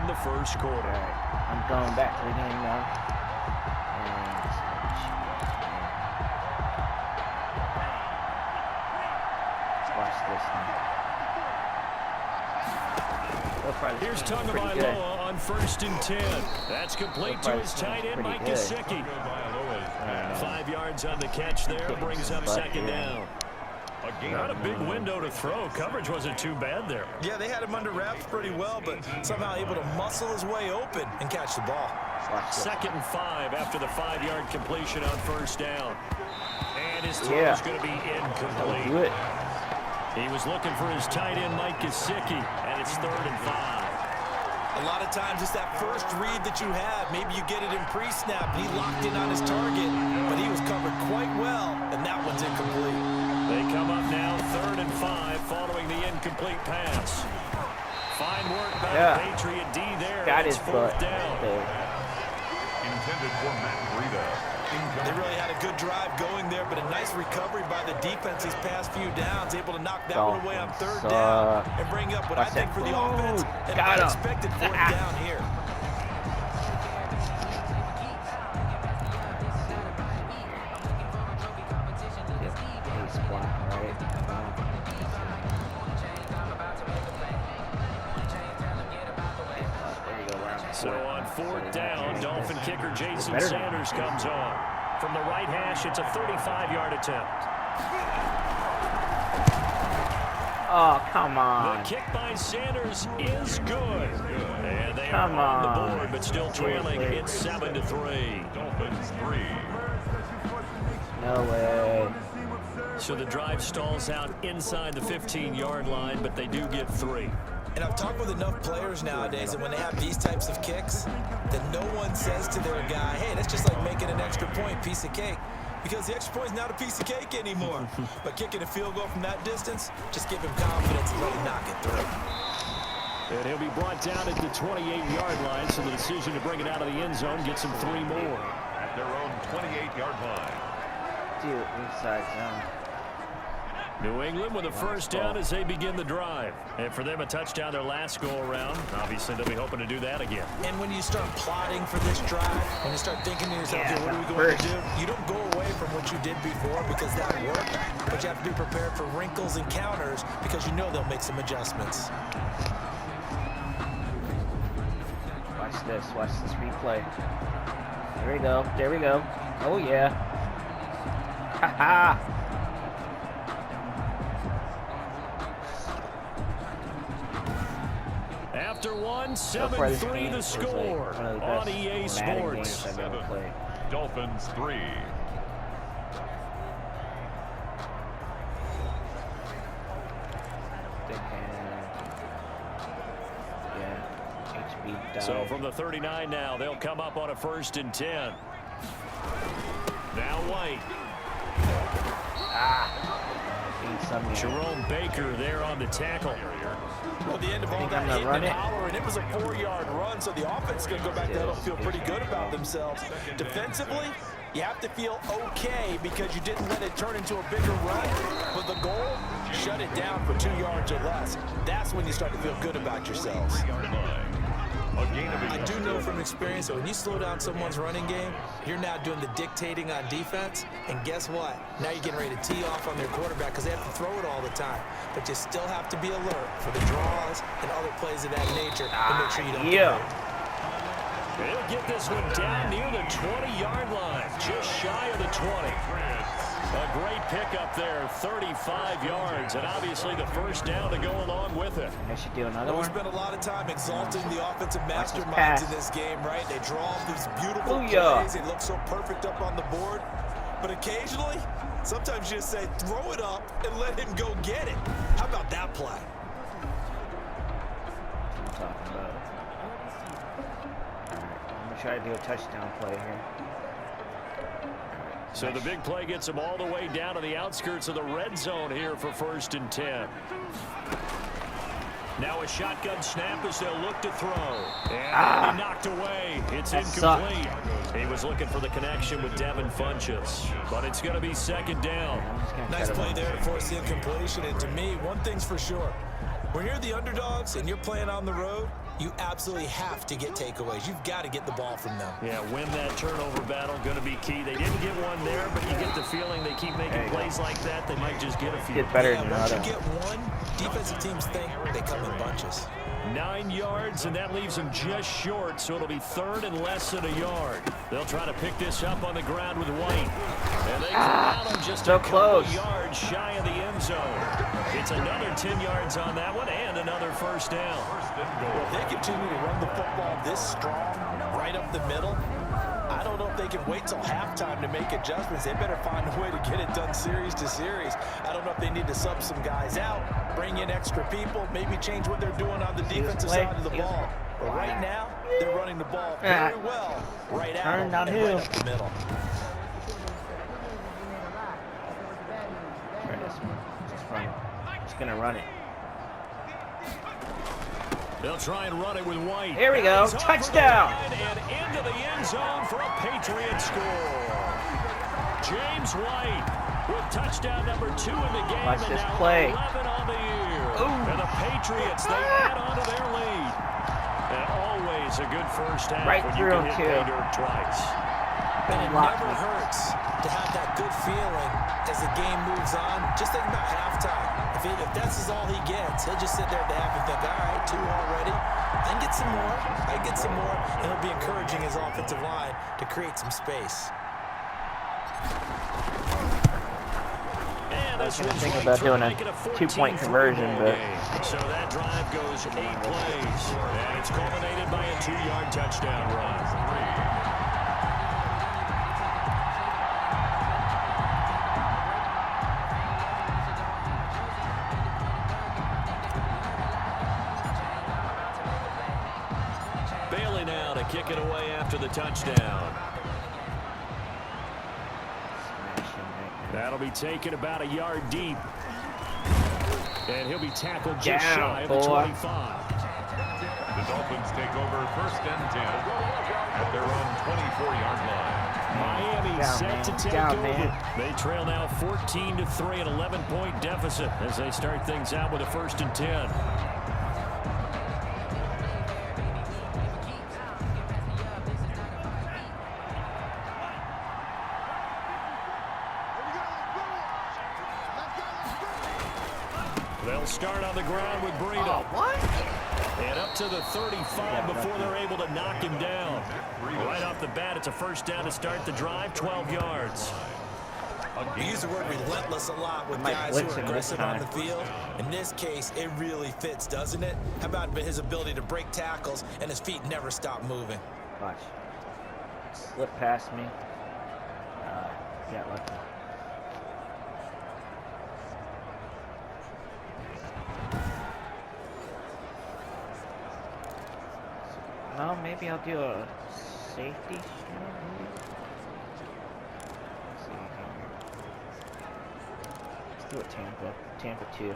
in the first quarter. All right. I'm going back to the game now. Watch this now. Here's Tagovailoa on 1st and 10. That's complete to his tight end, Mike Gesicki. 5 yards on the catch there, brings up 2nd down. Not a big window to throw. Coverage wasn't too bad there. Yeah, they had him under wraps pretty well, but somehow able to muscle his way open and catch the ball. 2nd and 5 after the 5-yard completion on 1st down. And his throw is going to be incomplete. He was looking for his tight end, Mike Gesicki, and it's 3rd and 5. A lot of times it's that first read that you have. Maybe you get it in pre-snap. He locked in on his target, but he was covered quite well, and that one's incomplete. They come up now 3rd and 5 following the incomplete pass. Fine work by the Patriot D there. Got his 4th down. Intended for Matt Breida. They really had a good drive going there, but a nice recovery by the defense these past few downs, able to knock that one away on 3rd down and bring up what I think for the offense an unexpected 4th down here. So on 4th down, Dolphin kicker Jason Sanders comes on. From the right hash, it's a 35-yard attempt. Oh, come on. The kick by Sanders is good. And they are on the board, but still trailing. It's 7-3. Dolphins 3. No way. So the drive stalls out inside the 15-yard line, but they do get 3. And I've talked with enough players nowadays that when they have these types of kicks, that no one says to their guy, hey, that's just like making an extra point, piece of cake. Because the extra point is not a piece of cake anymore. But kicking a field goal from that distance, just give him confidence and let him knock it through. And he'll be brought down at the 28-yard line, so the decision to bring it out of the end zone gets him 3 more. At their own 28-yard line. Dude, inside zone. New England with a 1st down as they begin the drive. And for them, a touchdown their last go-around. Obviously, they'll be hoping to do that again. And when you start plotting for this drive, when you start thinking to yourself, what are we going to do? You don't go away from what you did before because that worked. But you have to be prepared for wrinkles and counters because you know they'll make some adjustments. Watch this replay. There we go. There we go. Oh, yeah. Ha-ha. After 7-3 the score on EA Sports. Dolphins 3. So from the 39 now, they'll come up on a 1st and 10. Now White. Jerome Baker there on the tackle. Well, the end of all that hitting and hollering, it was a 4-yard run, so the offense is going to go back there and feel pretty good about themselves. Defensively, you have to feel okay because you didn't let it turn into a bigger run. But the goal, shut it down for 2 yards or less. That's when you start to feel good about yourselves. I do know from experience that when you slow down someone's running game, you're now doing the dictating on defense. And guess what? Now you're getting ready to tee off on their quarterback because they have to throw it all the time. But you still have to be alert for the draws and other plays of that nature to make sure you don't get hurt. They'll get this one down near the 20-yard line, just shy of the 20. A great pickup there, 35 yards, and obviously the 1st down to go along with it. I should do another one. We spent a lot of time exalting the offensive masterminds in this game, right? They draw off these beautiful plays. They look so perfect up on the board. But occasionally, sometimes you just say, throw it up and let him go get it. How about that play? I'm talking about. All right, I'm going to try to do a touchdown play here. So the big play gets them all the way down to the outskirts of the red zone here for 1st and 10. Now a shotgun snap as they'll look to throw. And he knocked away. It's incomplete. He was looking for the connection with Devin Funchess, but it's going to be 2nd down. Nice play there to force the incompletion. And to me, one thing's for sure. When you're the underdogs and you're playing on the road, you absolutely have to get takeaways. You've got to get the ball from them. Yeah, win that turnover battle, going to be key. They didn't get one there, but you get the feeling they keep making plays like that, they might just get a few. Get better than once you others. get one, defensive teams think they come in bunches. 9 yards, and that leaves them just short, so it'll be 3rd and less than a yard. They'll try to pick this up on the ground with White. And they come out on just so a close. couple yards shy of the end zone. It's another 10 yards on that one and another first down. Well, if they continue to run the football this strong, right up the middle, I don't know if they can wait till halftime to make adjustments. They better find a way to get it done series to series. I don't know if they need to sub some guys out, bring in extra people, maybe change what they're doing on the defensive side of the ball. But right now, they're running the ball very well right out and right up the middle. Just gonna run it. They'll try and run it with White. Here we go. Touchdown. And into the end zone for a Patriot score. James White with touchdown number 2 in the game. Watch and this now play. 11 on the year. Ooh. And the Patriots, they add on to their lead. And always a good first half Right when through you him, can hit too. pay dirt twice. And it never hurts to have that good feeling as the game moves on. Just think about halftime. If that's all he gets, he'll just sit there at the half and think, all right, 2 already. I can get some more. I can get some more. And he'll be encouraging his offensive line to create some space. And I was this going to one's think right about through doing a making 2-point 14-3 conversion, ball but game. So that drive goes 8 plays. And it's culminated by a 2-yard touchdown run. Bailey now to kick it away after the touchdown. That'll be taken about a yard deep. And he'll be tackled just shy of the 25. The Dolphins take over 1st and 10 at their own 24-yard line. Miami set to take over. They trail now 14-3, an 11-point deficit as they start things out with a 1st and 10. They'll start on the ground with Breida. And up to the 35 before they're able to knock him down. Right off the bat, it's a 1st down to start the drive, 12 yards. We use the word relentless a lot with guys who are aggressive on the field. In this case, it really fits, doesn't it? How about his ability to break tackles and his feet never stop moving? watch. Slip past me. Got lucky. No, maybe I'll do a safety shield. Let's see here. Let's do it Tampa. Tampa 2.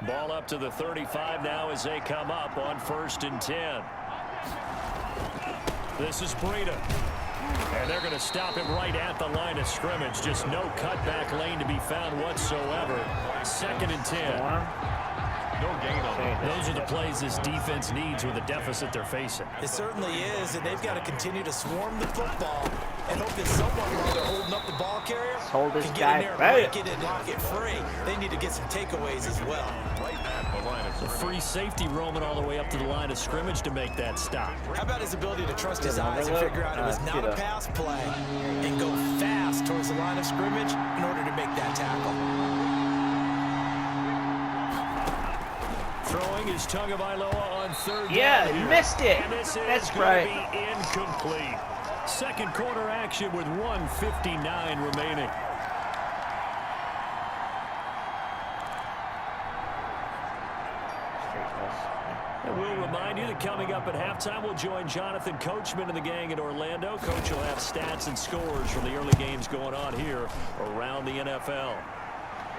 Ball up to the 35 now as they come up on 1st and 10. This is Breida. And they're going to him right at the line of scrimmage. Just no cutback lane to be found whatsoever. 2nd and 10. No gain on it. Those are the plays this defense needs with the deficit they're facing. It certainly is, and they've got to continue to swarm the football and hope that someone, while they're holding up the ball carrier, hold this can guy get in there and break it and knock it free. They need to get some takeaways as well. Right at the line of The free safety roaming all the way up to the line of scrimmage to make that stop. How about his ability to trust his eyes and figure out it was not a pass play and go fast towards the line of scrimmage in order to make that tackle? Throwing is Tagovailoa on 3rd down. Yeah, here. missed it. And this That's is right. going to be incomplete. 2nd quarter action with 1:59 remaining. And we'll remind you that coming up at halftime, we'll join Jonathan Coachman and the gang in Orlando. Coach will have stats and scores from the early games going on here around the NFL.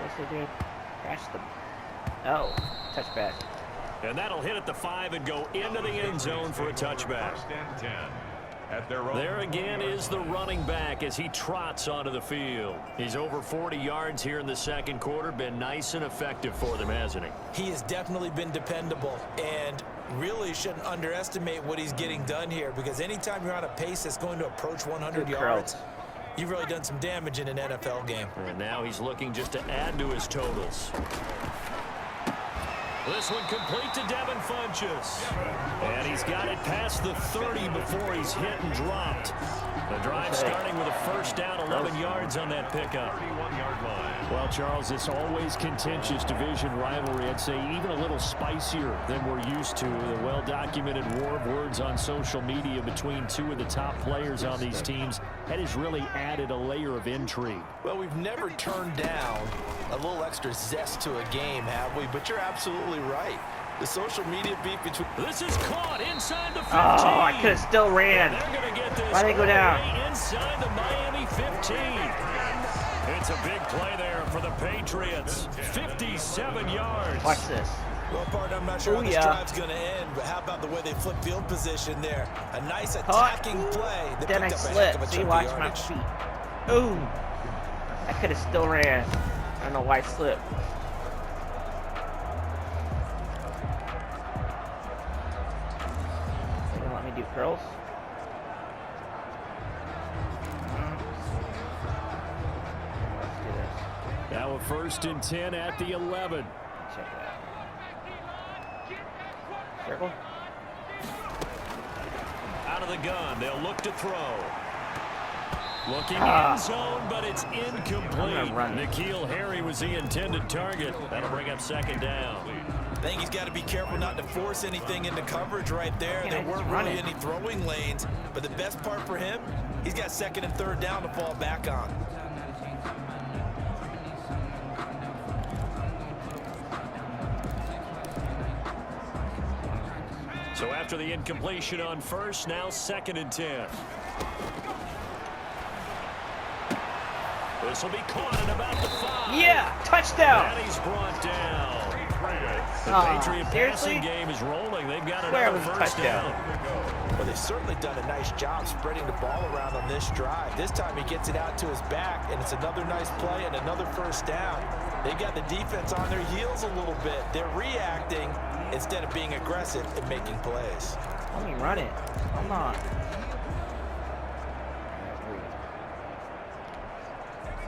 Yes, they did. Crash them. Oh, touchback. And that'll hit at the 5 and go into the end zone for a touchback. 1st and 10. At their own There again is the running back as he trots onto the field. He's over 40 yards here in the second quarter. Been nice and effective for them, hasn't he? He has definitely been dependable, and really shouldn't underestimate what he's getting done here, because anytime you're on a pace that's going to approach 100 yards, you've really done some damage in an NFL game. And now he's looking just to add to his totals. This one complete to Devin Funchess. And he's got it past the 30 before he's hit and dropped. The drive starting with a first down, 11 yards on that pickup. 31-yard line. Well, Charles, this always contentious division rivalry. I'd say even a little spicier than we're used to. The well-documented war of words on social media between two of the top players on these teams. That has really added a layer of intrigue. Well, we've never turned down a little extra zest to a game, have we? But you're absolutely right. The social media beef between... This is caught inside the 15. Oh, I could have still ran. They're going to get this Why'd they go down? Inside the Miami 15. It's a big play there for the Patriots. 57 yards. Watch this. Well, partner, I'm not sure how this drive's going to end, but how about the way they flip field position there? A nice attacking play. They Then I picked up a heck of a slipped. See, chunk of watch my yardage. feet. Ooh. I could have still ran. I don't know why I slipped. They gonna let me do curls? Let's do this. Now a 1st and 10 at the 11. Check that. Circle. Out of the gun. They'll look to throw. Looking end zone, but it's incomplete. N'Keal Harry was the intended target. That'll bring up 2nd down. I think he's got to be careful not to force anything into coverage right there. There weren't really any throwing lanes, but the best part for him, he's got 2nd and 3rd down to fall back on. So after the incompletion on 1st, now 2nd and 10. This will be caught at about the 5. Yeah, touchdown. And he's brought down. The Patriot passing game is rolling. They've got another 1st down. Well, they've certainly done a nice job spreading the ball around on this drive. This time he gets it out to his back, and it's another nice play and another 1st down. They've got the defense on their heels a little bit. They're reacting instead of being aggressive and making plays. Let me run it. Come on.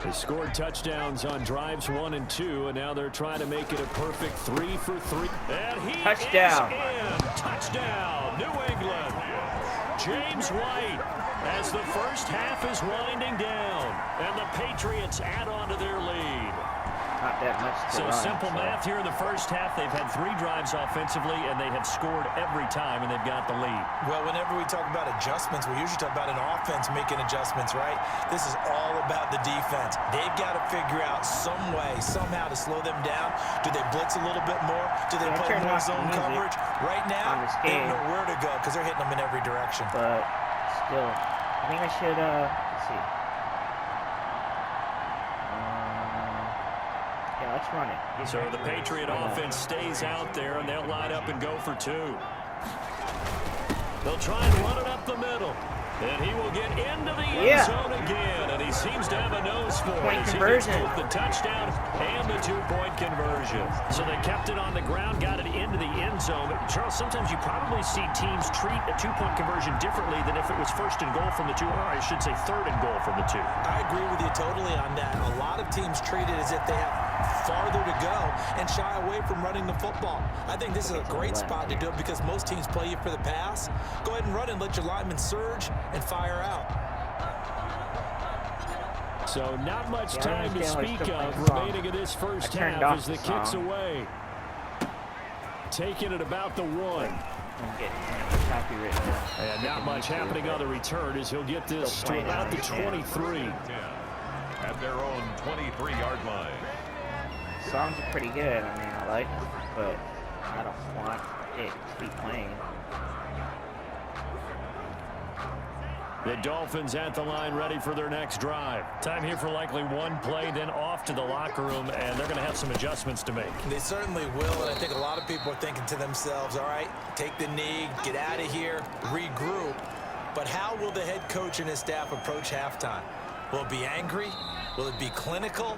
They scored touchdowns on drives 1 and 2, and now they're trying to make it a perfect 3 for 3. And he Touchdown. is in. Touchdown, New England. James White, as the first half is winding down, and the Patriots add on to their lead. Not that much to So run, simple math here in the first half. They've had 3 drives offensively, and they have scored every time, and they've got the lead. Well, whenever we talk about adjustments, we usually talk about an offense making adjustments, right? This is all about the defense. They've got to figure out some way, somehow to slow them down. Do they blitz a little bit more? Do they play more zone coverage? Right now, they don't know where to go because they're hitting them in every direction. But still, I think I should, let's see. Yeah, let's run it. So the Patriot offense stays out there, and they'll line up and go for 2. They'll try and run it up the middle. And he will get into the end zone again, and he seems to have a nose for it. Point conversion. He gets both the touchdown and the 2-point conversion. So they kept it on the ground, got it into the end zone. But Charles, sometimes you probably see teams treat a 2-point conversion differently than if it was 1st and goal from the 2, or I should say 3rd and goal from the 2. I agree with you totally on that. A lot of teams treat it as if they have farther to go and shy away from running the football. I think this is a great spot to do it because most teams play you for the pass. Go ahead and run and let your linemen surge and fire out. So not much time to speak of remaining in this first half as the kick's away. Taking it about the 1. And not much happening on the return as he'll get this to about the 23. At their own 23-yard line. Songs are pretty good. I mean, I like them, but I don't want it to be playing. The Dolphins at the line ready for their next drive. Time here for likely 1 play, then off to the locker room, and they're going to have some adjustments to make. They certainly will, and I think a lot of people are thinking to themselves, all right, take the knee, get out of here, regroup. But how will the head coach and his staff approach halftime? Will it be angry? Will it be clinical?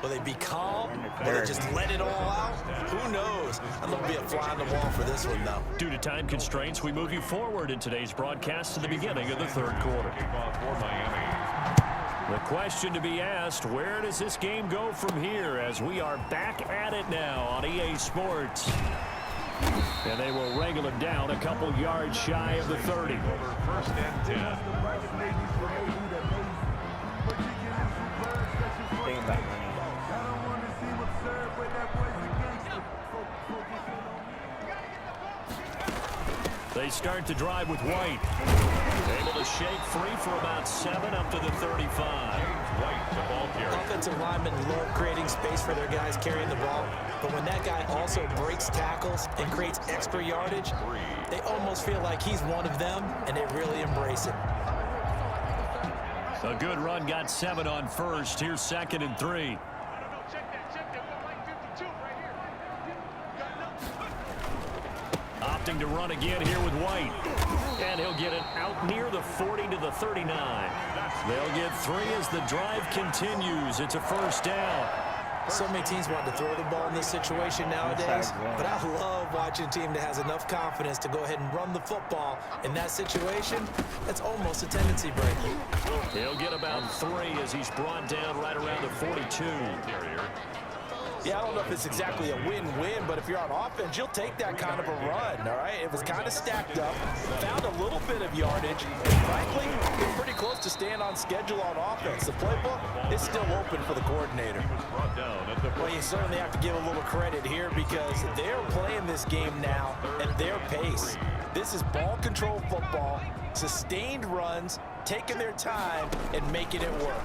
Will they be calm? Will they just let it all out? Who knows? I'm going to be a fly on the wall for this one, though. Due to time constraints, we move you forward in today's broadcast to the beginning of the third quarter. The question to be asked, where does this game go from here as we are back at it now on EA Sports? And they will wrangle it down a couple yards shy of the 30. First and 10. They start to drive with White. Able to shake free for about 7 up to the 35. White, the ball carrier. Offensive linemen love creating space for their guys carrying the ball. But when that guy also breaks tackles and creates extra yardage, they almost feel like he's one of them, and they really embrace it. A good run got 7 on first. Here's 2nd and 3. Opting to run again here with White. And he'll get it out near the 40 to the 39. They'll get 3 as the drive continues. It's a first down. So many teams want to throw the ball in this situation nowadays, but I love watching a team that has enough confidence to go ahead and run the football. In that situation, that's almost a tendency break. He'll get about 3 as he's brought down right around the 42. Yeah, I don't know if it's exactly a win-win, but if you're on offense, you'll take that kind of a run, all right? It was kind of stacked up, found a little bit of yardage, and frankly, they're pretty close to staying on schedule on offense. The playbook is still open for the coordinator. Well, you certainly have to give a little credit here because they're playing this game now at their pace. This is ball control football, sustained runs, taking their time, and making it work.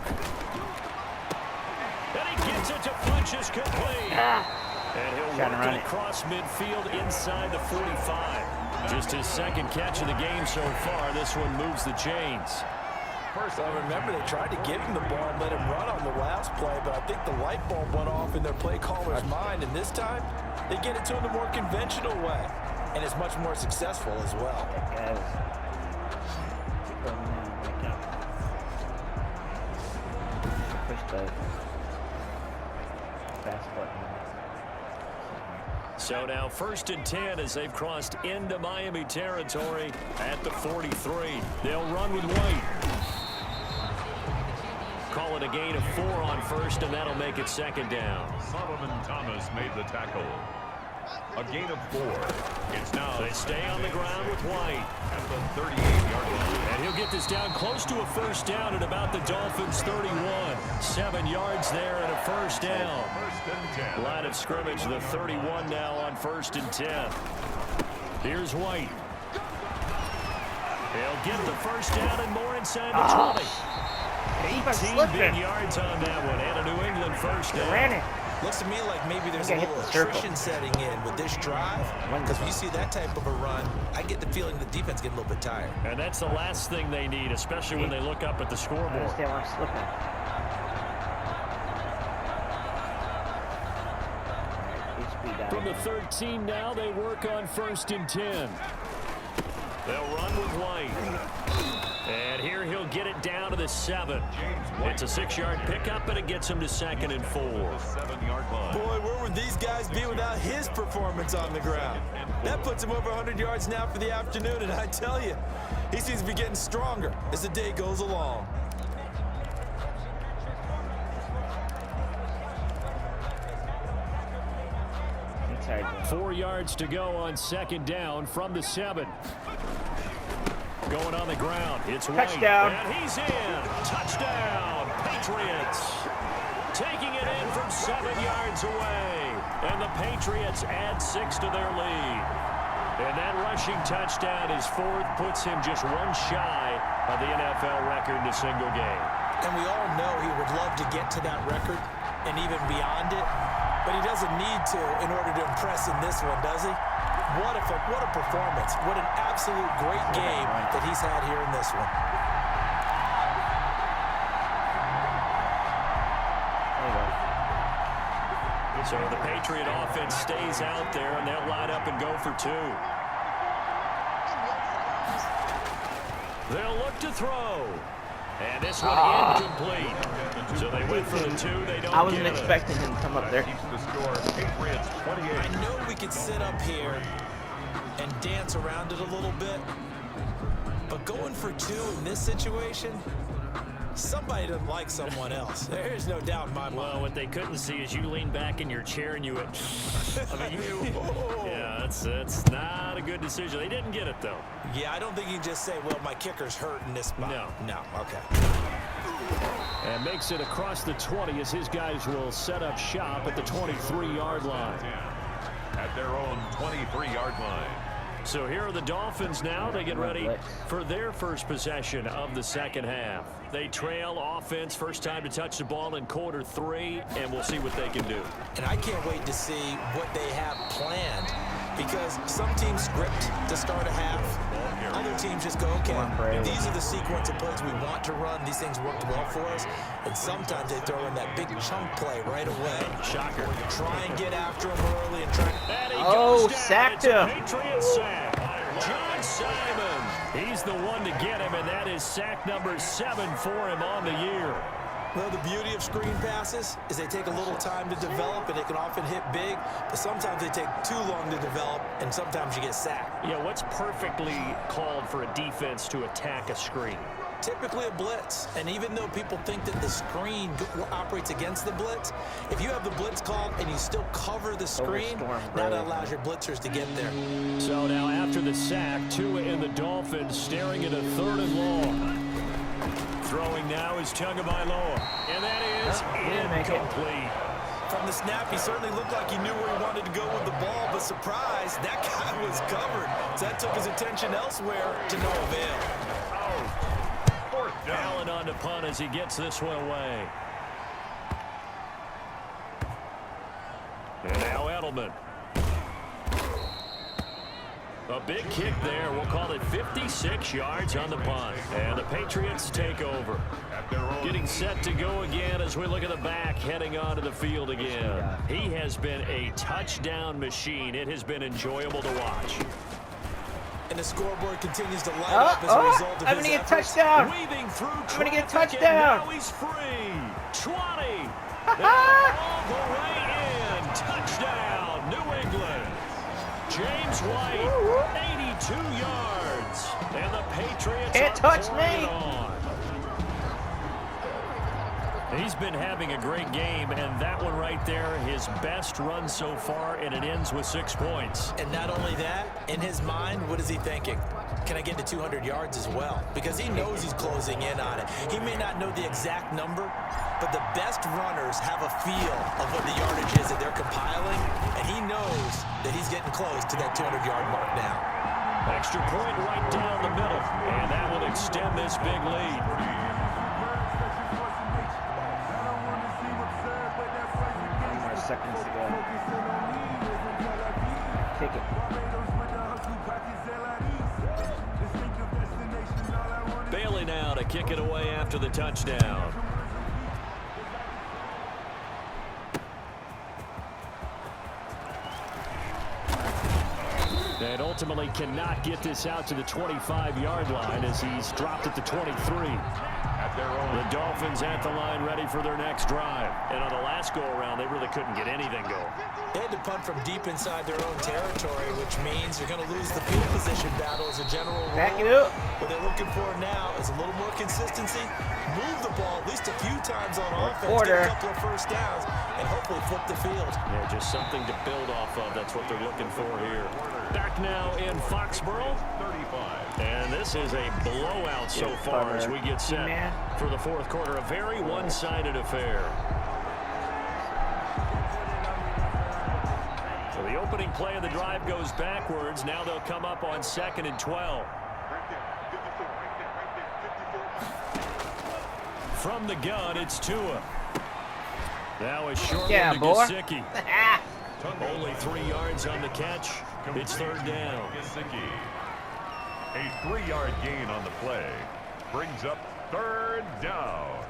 And he gets it to Funches complete. And he'll work it across midfield inside the 45. Just his 2nd catch of the game so far. This one moves the chains. First, I remember they tried to give him the ball and let him run on the last play, but I think the light bulb went off in their play caller's mind, and this time they get it to him the more conventional way, and it's much more successful as well. So now 1st and 10 as they've crossed into Miami territory at the 43. They'll run with White. Call it a gain of 4 on first, and that'll make it 2nd down. Solomon Thomas made the tackle. A gain of 4. It's now. They stay on the ground with White. At the 38-yard line. And he'll get this down close to a first down at about the Dolphins' 31. 7 yards there and a first down. First and 10. Line of scrimmage, the 31 now on 1st and 10. Here's White. He'll get the first down and more inside the 20. 18 big yards on that one, and a New England first down. Looks to me like maybe there's a little attrition setting in with this drive, because when you see that type of a run, I get the feeling the defense getting a little bit tired. And that's the last thing they need, especially when they look up at the scoreboard. From the 13 now, they work on 1st and 10. They'll run with White. And here he'll get it down to the 7. It's a 6-yard pickup, and it gets him to 2nd and 4. 7-yard line. Boy, where would these guys be without his performance on the ground? That puts him over 100 yards now for the afternoon, and I tell you, he seems to be getting stronger as the day goes along. inside. 4 yards to go on second down from the 7. Going on the ground. It's White. Touchdown. And he's in. Touchdown. Patriots. Taking it in from 7 yards away. And the Patriots add 6 to their lead. And that rushing touchdown, his fourth, puts him just one shy of the NFL record in a single game. And we all know he would love to get to that record and even beyond it, but he doesn't need to in order to impress in this one, does he? What a performance. What an absolute great game that he's had here in this one. So the Patriot offense stays out there, and they'll line up and go for 2. They'll look to throw. And this one incomplete. So they went for the 2. They don't. I wasn't expecting him to come up there. Keeps the score. Patriots 28. I know we could sit up here and dance around it a little bit, but going for 2 in this situation, somebody doesn't like someone else. There's no doubt in my mind. Well, what they couldn't see is you lean back in your chair and you went, I mean, yeah, that's not a good decision. They didn't get it, though. Yeah, I don't think you can just say, well, my kicker's hurt in this spot. No. Okay. And makes it across the 20 as his guys will set up shop at the 23-yard line. At their own 23-yard line. So here are the Dolphins now. They get ready for their first possession of the second half. They trail offense, first time to touch the ball in quarter 3, and we'll see what they can do. And I can't wait to see what they have planned, because some teams script to start a half. Other teams just go, okay, these are the sequence of plays we want to run. These things worked well for us. And sometimes they throw in that big chunk play right away. Shocker. Try and get after him early and try. Oh, sacked him. Patriot sack. John Simon. He's the one to get him, and that is sack number 7 for him on the year. Well, the beauty of screen passes is they take a little time to develop, and they can often hit big, but sometimes they take too long to develop, and sometimes you get sacked. Yeah, what's perfectly called for a defense to attack a screen? Typically a blitz, and even though people think that the screen operates against the blitz, if you have the blitz called and you still cover the screen, that allows your blitzers to get there. So now after the sack, Tua and the Dolphins staring at a 3rd and long. Throwing now is Tagovailoa, and that is incomplete. From the snap, he certainly looked like he knew where he wanted to go with the ball, but surprise, that guy was covered. So that took his attention elsewhere to no avail. Allen on the punt as he gets this one away. And now Edelman. A big kick there. We'll call it 56 yards on the punt. And the Patriots take over. Getting set to go again as we look at the back, heading onto the field again. He has been a touchdown machine. It has been enjoyable to watch. And the scoreboard continues to light up as a result of I'm his gonna get efforts. touchdown. Weaving through I'm gonna get traffic, touchdown. and now he's free. 20. All the way in. Touchdown, New England. James White, 82 yards. And the Patriots Can't touch me. on. He's been having a great game, and that one right there, his best run so far, and it ends with 6 points. And not only that, in his mind, what is he thinking? Can I get to 200 yards as well? Because he knows he's closing in on it. He may not know the exact number, but the best runners have a feel of what the yardage is that they're compiling, and he knows that he's getting close to that 200-yard mark now. Extra point right down the middle, and that will extend this big lead. Seconds to go. Kick it. Bailey now to kick it away after the touchdown. And ultimately cannot get this out to the 25-yard line as he's dropped at the 23. The Dolphins at the line ready for their next drive. And on the last go-around, they really couldn't get anything going. They had to punt from deep inside their own territory, which means you're going to lose the field position battle as a general rule. Back it up. What they're looking for now is a little more consistency, move the ball at least a few times on offense, get a couple of first downs, and hopefully flip the field. Yeah, just something to build off of. That's what they're looking for here. Back now in Foxborough. 35. And this is a blowout so far as we get set for the fourth quarter. A very one-sided affair. So the opening play of the drive goes backwards. Now they'll come up on 2nd and 12. From the gun, it's Tua. Now a short one to Gesicki. Only 3 yards on the catch. It's 3rd down. A 3-yard gain on the play brings up 3rd down.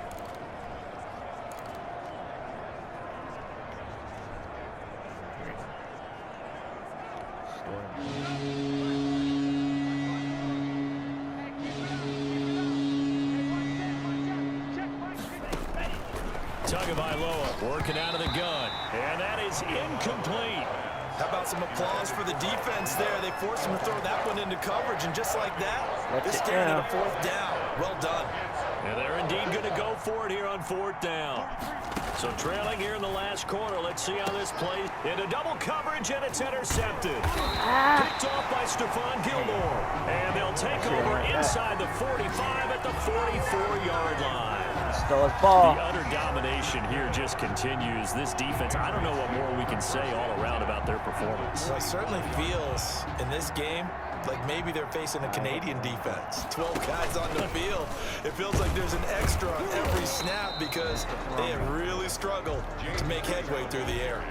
Tagovailoa working out of the gun. And that is incomplete. How about some applause for the defense there? They forced him to throw that one into coverage, and just like that, they're standing at a 4th down. Well done. And they're indeed going to go for it here on 4th down. So trailing here in the last quarter. Let's see how this plays. Into double coverage, and it's intercepted. Picked off by Stephon Gilmore. And they'll take over inside the 45 at the 44-yard line. Stole his ball. The utter domination here just continues. This defense, I don't know what more we can say all around about their performance. Well, it certainly feels in this game like maybe they're facing a Canadian defense. 12 guys on the field. It feels like there's an extra on every snap because they have really struggled to make headway through the air.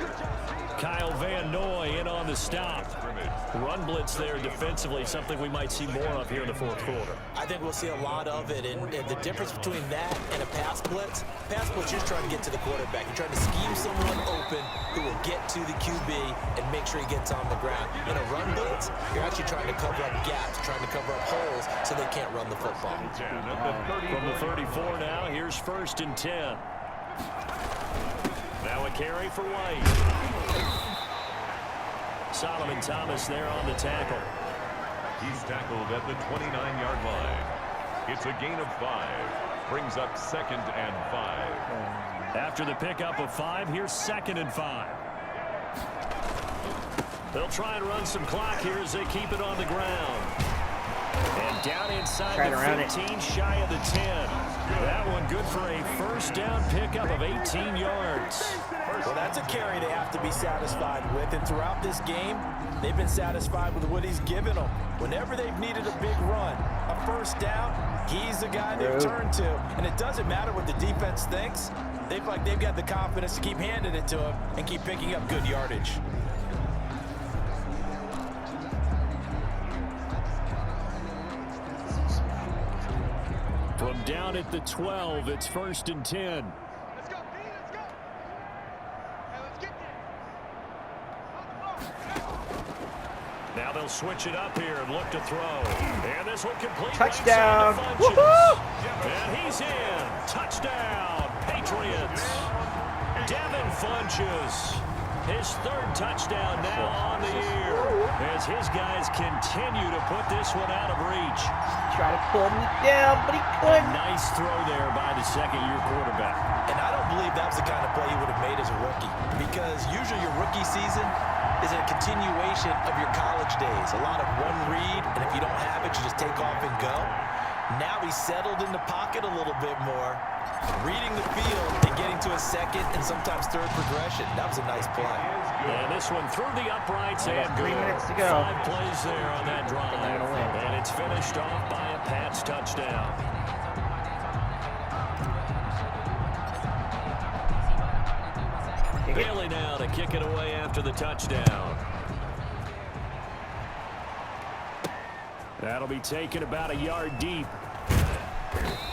Kyle Van Noy in on the stop. Run blitz there defensively, something we might see more of here in the 4th quarter. I think we'll see a lot of it, and the difference between that and a pass blitz, you're just trying to get to the quarterback. You're trying to scheme someone open who will get to the QB and make sure he gets on the ground. In a run blitz, you're actually trying to cover up gaps, trying to cover up holes so they can't run the football. From the 34 now, here's 1st and 10. Now a carry for White. Solomon Thomas there on the tackle. He's tackled at the 29-yard line. It's a gain of 5. Brings up 2nd and 5. After the pickup of 5, here's 2nd and 5. They'll try and run some clock here as they keep it on the ground. And down inside the 15, shy of the 10. That one good for a 1st down pickup of 18 yards. Well, that's a carry they have to be satisfied with. And throughout this game, they've been satisfied with what he's given them. Whenever they've needed a big run, a 1st down, he's the guy they've turned to. And it doesn't matter what the defense thinks. They've got the confidence to keep handing it to him and keep picking up good yardage. From down at the 12, it's 1st and 10. Let's go, let's go. Hey, let's get there. Now they'll switch it up here and look to throw. And this one complete. Touchdown. Woohoo! And he's in. Touchdown, Patriots. Devin Funches. His 3rd touchdown now on the year as his guys continue to put this one out of reach. Try to pull me down, but he couldn't. A nice throw there by the 2nd-year quarterback. And I don't believe that was the kind of play he would have made as a rookie, because usually your rookie season is a continuation of your college days. A lot of one read, and if you don't have it, you just take off and go. Now he's settled in the pocket a little bit more, reading the field and getting to a 2nd and sometimes 3rd progression. That was a nice play. And this one through the uprights and 3 minutes to go. 5 plays there on that drive. And it's finished off by a Pats touchdown. Bailey now to kick it away after the touchdown. That'll be taken about a yard deep.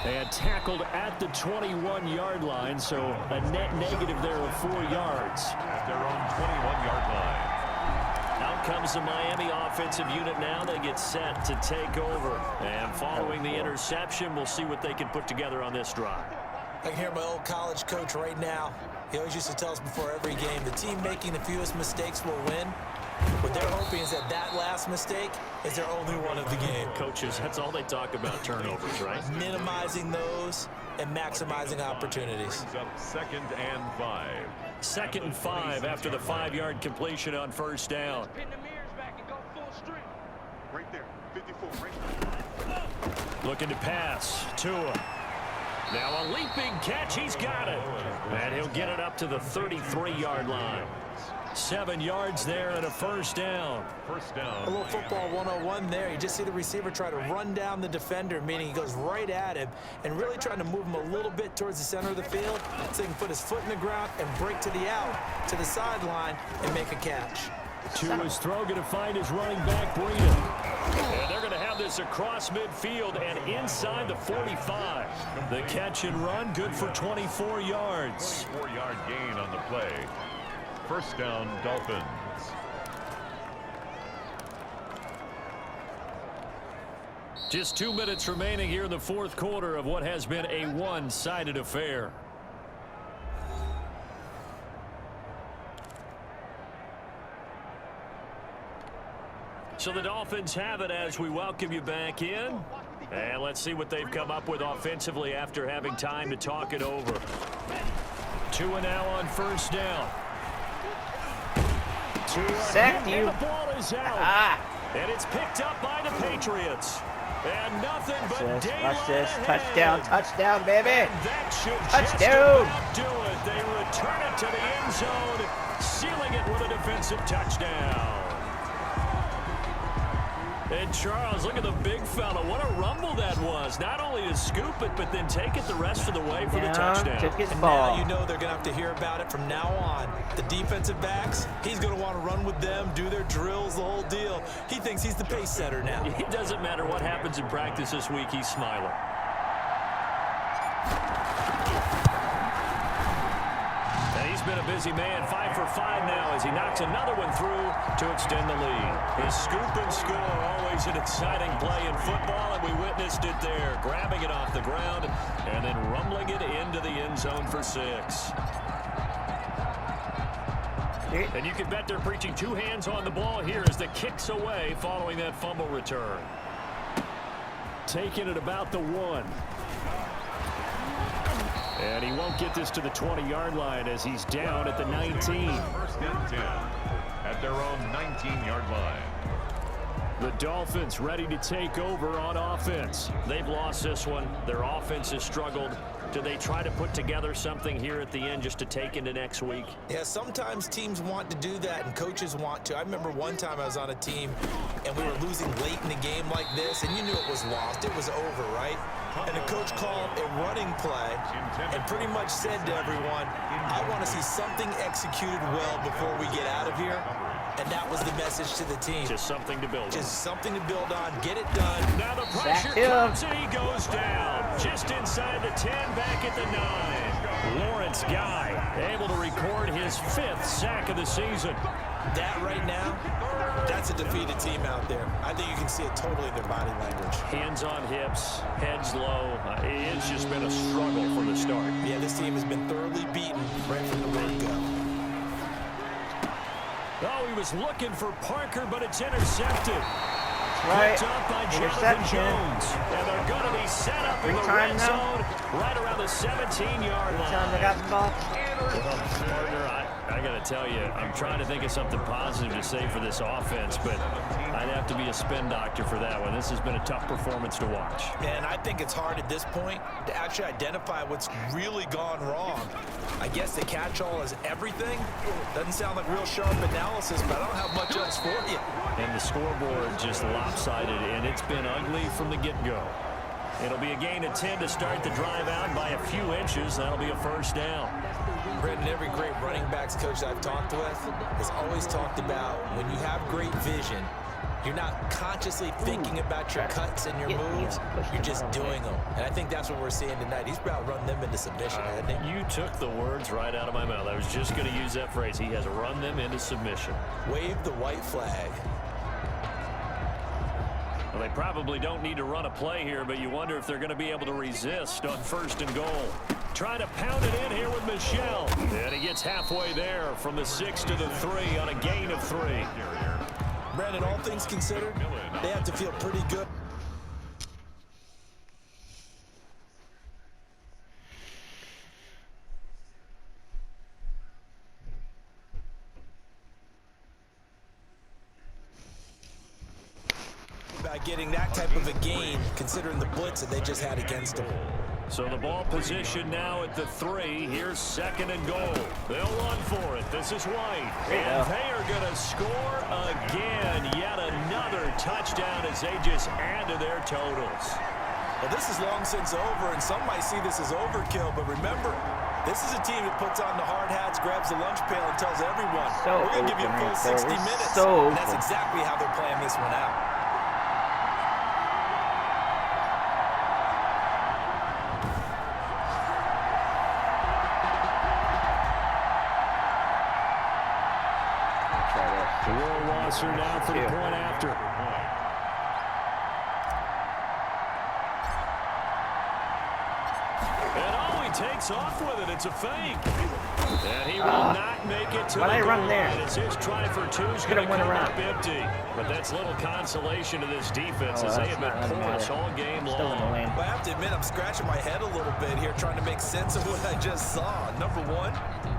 And tackled at the 21-yard line, so a net negative there of 4 yards. At their own 21-yard line. Out comes the Miami offensive unit now. They get set to take over. And following the interception, we'll see what they can put together on this drive. I can hear my old college coach right now. He always used to tell us before every game, the team making the fewest mistakes will win. What they're hoping is that last mistake is their only one of the game. Coaches, that's all they talk about, turnovers, right? Minimizing those and maximizing opportunities. Up 2nd and 5. 2nd and 5 after the 5-yard completion on 1st down. Pin the mirrors back and go full strength. Right there, 54, right there. Looking to pass. Tua. Now a leaping catch. He's got it. And he'll get it up to the 33-yard line. 7 yards there and a 1st down. 1st down. A little football 101 there. You just see the receiver try to run down the defender, meaning he goes right at him and really trying to move him a little bit towards the center of the field so he can put his foot in the ground and break to the out, to the sideline, and make a catch. Tua's throw going to find his running back, Breida. And they're going to have this across midfield and inside the 45. The catch and run, good for 24 yards. 4-yard gain on the play. 1st down, Dolphins. Just 2 minutes remaining here in the 4th quarter of what has been a one-sided affair. So the Dolphins have it as we welcome you back in. And let's see what they've come up with offensively after having time to talk it over. 2 and now on first down. Sacked you. The ball is out. And it's picked up by the Patriots. And nothing but daylight Watch this. ahead. Touchdown, touchdown, baby. And that should Touchdown. just about do it. They return it to the end zone, sealing it with a defensive touchdown. And Charles, look at the big fella. What a rumble that was. Not only to scoop it, but then take it the rest of the way for the touchdown. Took his And ball. now you know they're going to have to hear about it from now on. The defensive backs, he's going to want to run with them, do their drills, the whole deal. He thinks he's the pace setter now. It doesn't matter what happens in practice this week, he's smiling. And he's been a busy man, 5 for 5 now as he knocks another one through to extend the lead. His scoop and score, always an exciting play in football, and we witnessed it there, grabbing it off the ground and then rumbling it into the end zone for 6. And you can bet they're preaching 2 hands on the ball here as the kick's away following that fumble return. Taking it about the 1. And he won't get this to the 20-yard line as he's down at the 19. First and 10 at their own 19-yard line. The Dolphins ready to take over on offense. They've lost this one. Their offense has struggled. Do they try to put together something here at the end just to take into next week? Yeah, sometimes teams want to do that and coaches want to. I remember one time I was on a team and we were losing late in a game like this and you knew it was lost. It was over, right? And the coach called a running play and pretty much said to everyone, I want to see something executed well before we get out of here. And that was the message to the team. Just something to build on. Just something to build on. Get it done. Now the pressure comes and he goes down. Just inside the 10, back at the 9. Lawrence Guy able to record his 5th sack of the season. That right now, that's a defeated team out there. I think you can see it totally in their body language. Hands on hips, heads low. It's just been a struggle from the start. Yeah, this team has been thoroughly beaten right from the word go. Oh, he was looking for Parker, but it's intercepted. Right. Picked up by Jonathan Interception. Jones. And they're going to be set up in the red zone right around the 17-yard line. Time they got the ball. Well, partner, I got to tell you, I'm trying to think of something positive to say for this offense, but I'd have to be a spin doctor for that one. This has been a tough performance to watch. And I think it's hard at this point to actually identify what's really gone wrong. I guess the catch-all is everything. Doesn't sound like real sharp analysis, but I don't have much else for you. And the scoreboard just lopsided, and it's been ugly from the get-go. It'll be a gain of 10 to start the drive out by a few inches. That'll be a first down. Brandon, every great running backs coach I've talked with has always talked about when you have great vision, you're not consciously thinking about your cuts and your moves. You're just doing them. And I think that's what we're seeing tonight. He's about run them into submission, hasn't he? You took the words right out of my mouth. I was just going to use that phrase. He has run them into submission. Wave the white flag. Well, they probably don't need to run a play here, but you wonder if they're going to be able to resist on 1st and goal. Trying to pound it in here with Michelle. And he gets halfway there from the 6 to the 3 on a gain of 3. Brandon, all things considered, they have to feel pretty good. About getting that type of a gain, considering the blitz that they just had against them. So the ball position now at the 3. Here's 2nd and goal. They'll run for it. This is White. And they are going to score again. Yet another touchdown as they just add to their totals. Well, this is long since over, and some might see this as overkill. But remember, this is a team that puts on the hard hats, grabs the lunch pail, and tells everyone, we're going to give you a full 60 minutes. And that's exactly how they're playing this one out. Wasser now for the point after. And oh, he takes off with it. It's a fake. And he will not make it to the Why'd I run goal there? line as his try for two is going to come up empty. But that's little consolation to this defense as they have been porous all game long. Still in the lane. Well, I have to admit, I'm scratching my head a little bit here trying to make sense of what I just saw. Number one,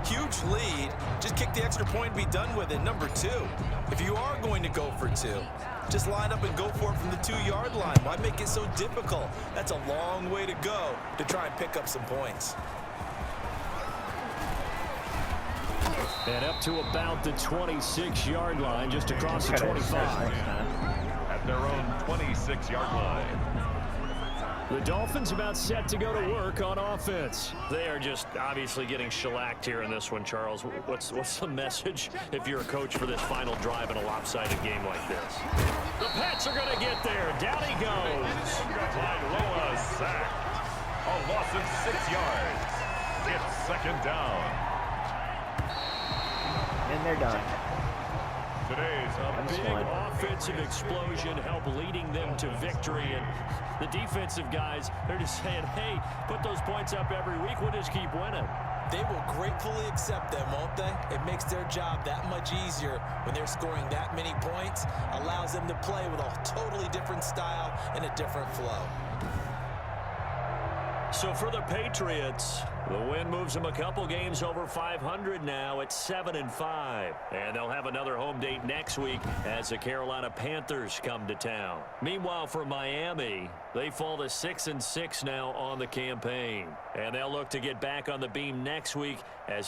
huge lead. Just kick the extra point and be done with it. Number two, if you are going to go for two, just line up and go for it from the 2-yard line. Why make it so difficult? That's a long way to go to try and pick up some points. And up to about the 26-yard line, just across the 25. At their own 26-yard line. The Dolphins about set to go to work on offense. They are just obviously getting shellacked here in this one, Charles. What's the message if you're a coach for this final drive in a lopsided game like this? The Pats are going to get there. Down he goes. Loa sacked. A loss of 6 yards. It's second down. And they're done. Today's Big offensive explosion help leading them to victory. And the defensive guys, they're just saying, hey, put those points up every week. We'll just keep winning. They will gratefully accept them, won't they? It makes their job that much easier when they're scoring that many points. Allows them to play with a totally different style and a different flow. So for the Patriots, the win moves them a couple games over 500 now at 7-5. And they'll have another home date next week as the Carolina Panthers come to town. Meanwhile, for Miami, they fall to 6-6 now on the campaign. And they'll look to get back on the beam next week as